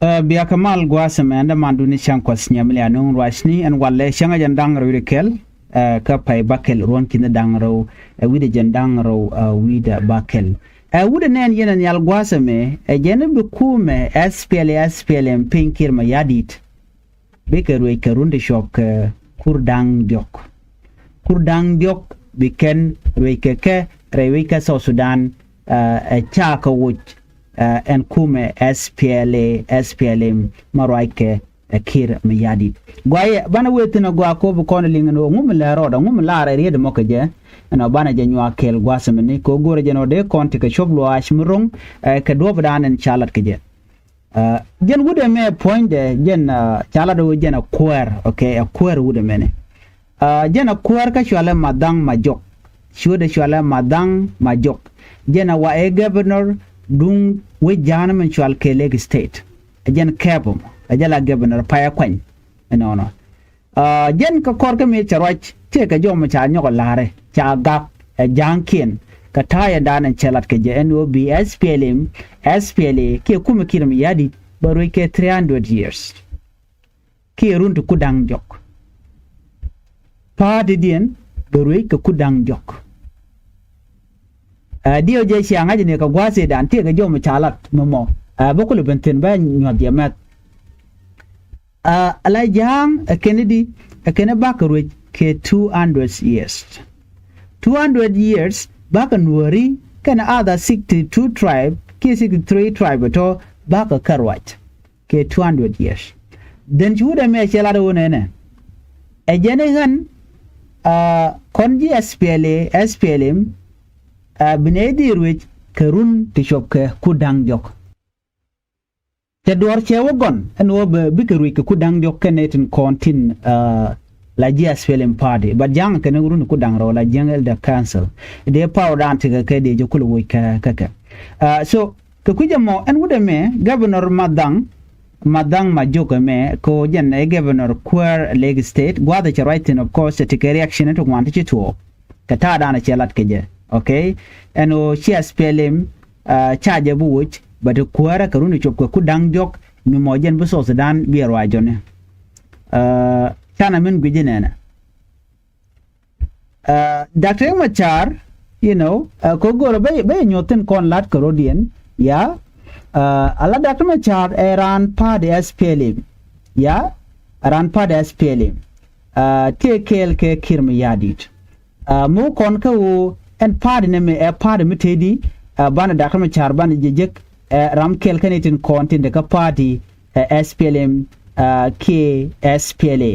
Biya kamal gwasam anda manduni shankwas nyamli anung rwashni an walle shanga jandang rikel ka pay bakel ron kin dangro wida jandangro wida bakel wuda nen yena nyal gwasame jene be kume SPLM pinkir ma yadit be ke roy ke runde shok kurdang diok biken roy ke rewi ka so Sudan cha ka wuch en kume SPLM maroike kir miyadi gwaye bana wetina gwa ko bu kono lingano ngum la roda ngum la ra rede mokaje ana bana je nywa kel gwasamni ko gore je no de konti ke shoblo ashmurung ke do badanen chalat ke je jen wude me point jen chalat do jen kwer okay a kwer wude mene jen kwer ka shwala madang majok shwede shwala madang majok jen wa e governor dung we jana man chwal ke leg state ajen kabum ajala governor paya kwan no jen ka korka me charwach te ka jom cha nyoko lare cha gap jankin ka taya danan chelat ke je NOB SPLA ke kuma kirim yadi baro ke 300 years ke runtu kudang jok pa de dien baro ke kudang jok dio je sianga je ne ka gwase dan te ga jom chalat mo bokulu benten ba nyod yamat ala jang Kennedy bakru ke 200 years back nuari kana other 62 tribe ke 63 tribe to baka karwat ke 200 years then juda me chelada wonene ejene gan konji SPLM binedi ruj kerun tishop ke kudang jok te dor chewogon eno be bikeru ke kudang jok kenetin kontin la SPLM party but jang ke nurun kudang ro la jangel the council de power dan te ke de jokul wo ka so ke kujamo en wude me governor madang majok me ko jen e governor queer leg state gwada che right of course to take reaction to want to kata dana chelat ke je okay and SPLM charge buwuch but kuara karuni chop ko kudang jok mi mojen bu so Sudan bi arwa jone kana min gujinena Dr. Machar you know ko goro be nyoten kon lat karodian ya ala Dr. Machar eran pad SPLM ya ran pad SPLM tekel ke kirmi yadit mo kon ka wo en party ne me party me tedi bana Dr. Machar bana jejek ram kel kanetin kontin de ka party SPLM ke SPLA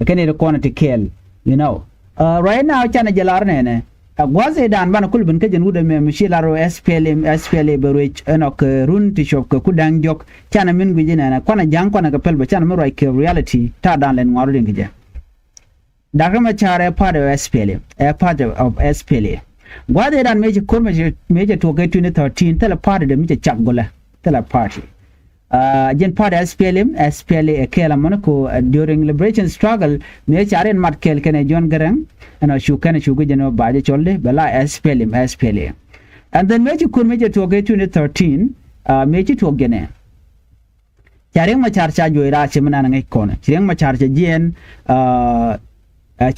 kane de konati kel you know right now chana jalar ne gwaze dan bana kulbin ka jenude me mishilaro SPLA berich enok run ti shop ko kudang jok chana min gujina na kona jang kona ka pelba chana me right reality ta dan len waru dinga Dr. Machar part of SPLA part of SPLA gwade dan meje to ga 2013 tele party de meje chakgola tele party jen party SPLA kela monako during liberation struggle me charen mat kel kene John Garang ana shukane shugu jeno baje cholde bala SPLA and then meje to ga 2013 meje to gene charen ma charcha joira chimna ngai kone charen ma charcha jen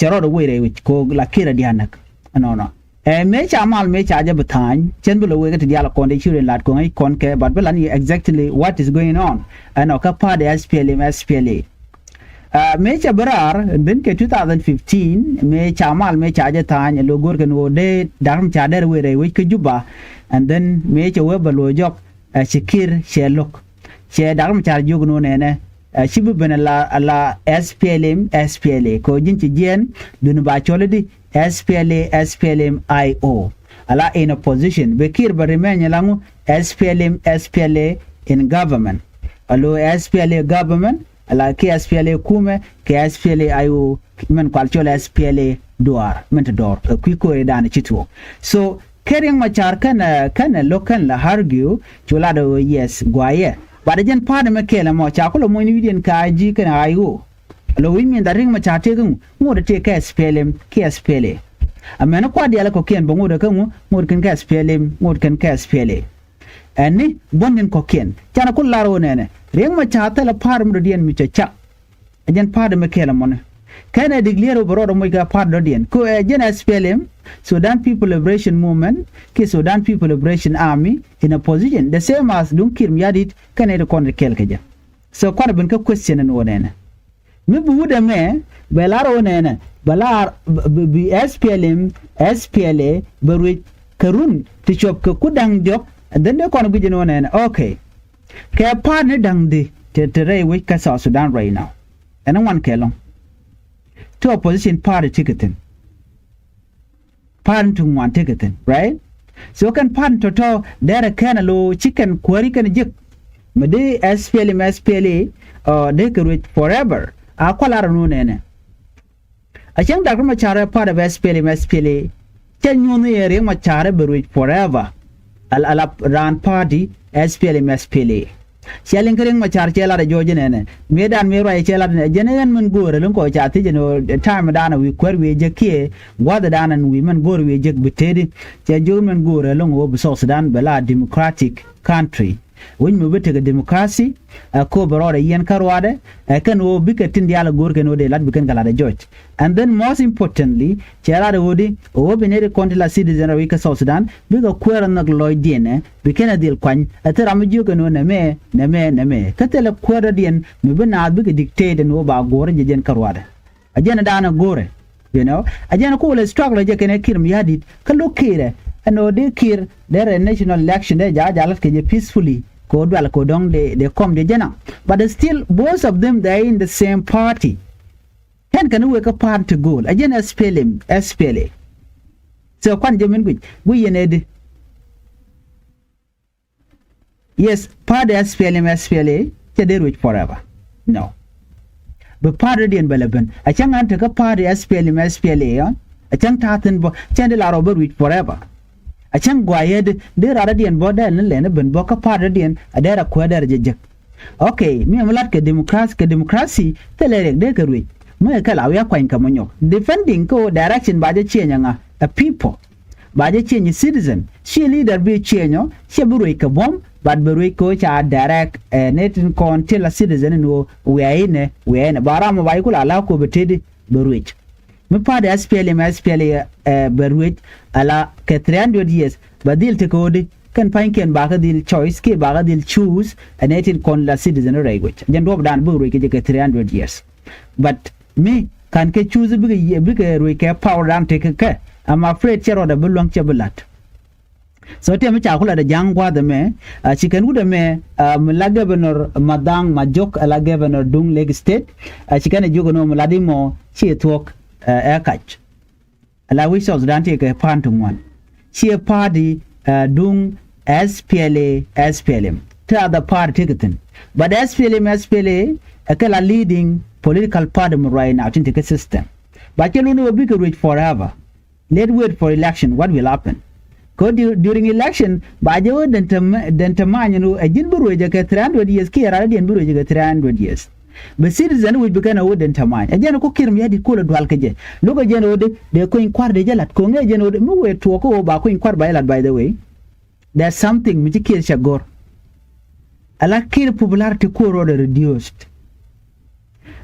charo do wire wich ko la kira dianak no me chamal me chaja batany chen bulo we get diala konde chire lat ko ngai kon ke but belani exactly what is going on and okapa the SPLA me chabrar bin ke 2015 me chamal me chaja tany lo gor ken ode darum chader we re we ke juba and then me chawe balo jok shikir shelok che darum char jugno ne shibu benala SPLA ko jinchi jen dun ba choledi SPLM IO ala in opposition bekir barimenya langu SPLA in government alo SPLA government ala ke SPLA kume ke SPLA IO men kwalchola SPLA doar mentador kwiko edani chitwo so kering machar kana local la argue cholado yes gwaye badajen pada mekela mo chakulo mo ni vidien kaji kana IO lo wimi ndaring ma chate gung ngode te ka SPLM ke SPLA amena kwa diala ko ken bongo de kangu ngode ken ka SPLM ngode ken ka SPLA eni bonin ko ken chana kularo nene Ring ma chata la parum do dien mi cha. Ajan pardon me kela mon. Can I declare over mo ga pardon dien. Ko ajan SPLM, Sudan People Liberation Movement, ke Sudan People Liberation Army in a position the same as Dunkir Miadit can I con kel kaja. So quite a ka question and one. Me buda me belaro nene balar bi SPLM SPLA berwit karun ti chop ka kudang diok and then they kon gujin one. Okay. Ka partner dang di te we ka South Sudan right now. And one kelong to opposition party ticketing. Pardon to one ticketing, right? So can pardon to there a canalo chicken query can jik. Mede SPLM SPLA they could wait forever. A collar no nene. A young Dr. Machara part of SPLM SPLA. Can you near Machara be wait forever? Al ran party SPLM SPLA. Shelling Machar Chela Georgian, Medan Mira Chela, General Mungur, Lunko Chati, time Dana, we query Jackie, what the Dan and women go with Jack Butedi, German Gur along over South Sudan, Bella democratic country. When we take a democracy, a cover or a yen carwade, I can go big at Tindiala Gurkan or the Latvican Galada George. And then, most importantly, Gerard Woody, or Benedict Contilla citizen of Wika South Sudan, big a queer and Lloyd Dien, became a deal quine, a Teramajukan on Neme, Catella Queradian, Mubina big dictate and over Gore Jen Carwade. A Janadana Gore, you know, a Janako struggle like a Kirim Yadit, Kalokire. And no they kir there a national election they jajalak peacefully code well codong they come the jana but still both of them they in the same party can wake up part to goal again SPLA so kwan jemin we need yes part SPLA they wait forever no but party and belaban a chang ante ka party SPLA a chang taten bo chandela robert wait forever a chang guayed de radian border and lene ben boka paradian a dera quader jejek okay me amulat ke democracy telerek de kerwi me kala ya kwain kamonyo defending ko direction baje chenyanga a people baje chenyi citizen she leader be chenyo she burui ka bom bad burui ko cha direct netin kon tell citizen no we are in barama bai kula ala ko betedi burui me pa de SPLA berwit ala ke 300 years badil te kodi kan pain ken baga dil choice ke baga dil choose a native con la citizen language jan dob dan bu ke 300 years but me kan ke choose big ke power dan take ke I'm afraid chero da bulong chebulat so te me cha kula da jangwa da me chicken would me la governor madang majok la governor dung leg state chicken jugo no ladimo chi talk catch. La wish of Dante a pantum one. She a party dung SPLM. To the party ticketing. But SPLA a leading political party right now in the system. But you know we could wait forever. Let's wait for election. What will happen? During election, by the word then you know a Jinburu 300 years, Kira and Buru 300 years. But citizen will begin a wooden tamine. A general kirim yadi cool dwalkaje. Look again, they're going quite the jelat. Conga general move to walk over queen quite by the way. There's something which kills Shagor. A la kill popularity core order reduced.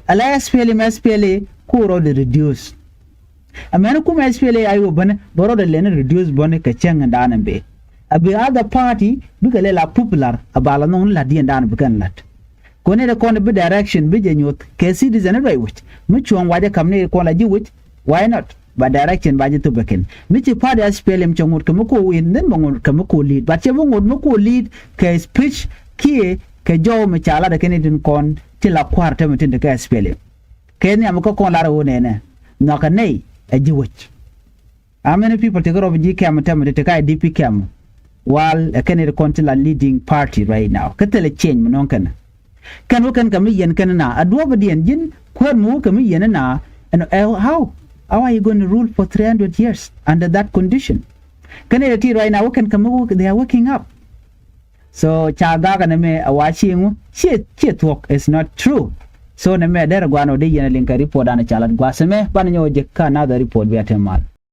A la SPLA core order reduced. A man who SPLA I open, borrow the linen reduced bonnet kachang and Danambe. A be other party, Bigalela popular, a balanon ladi and Dan began lat. Kone da kone be direction be jenyot ke citizen right which muchuan waje kamne ko la jiwit why not ba direction ba jitu beken michi party SPLM chongut kamko win den bangun kamko lead but chebongut mako lead ke speech kie ke jow me chala da kenedin kon tila kwarta mutin da ke SPLM kenya amko kon la ro ne no ka nei a jiwit how many people take over GCAM tam de kai DP cam while a kened kon tila leading party right now katele change non kana kan wakan kami yen kanana adwa badian jin kwan mu kami yen na and how are you going to rule for 300 years under that condition kan it right now wakan kami they are waking up so chaga kana me awaching shit talk is not true so na me der gwano de yen link report ana chalat gwaseme banyo je kana da report biatemal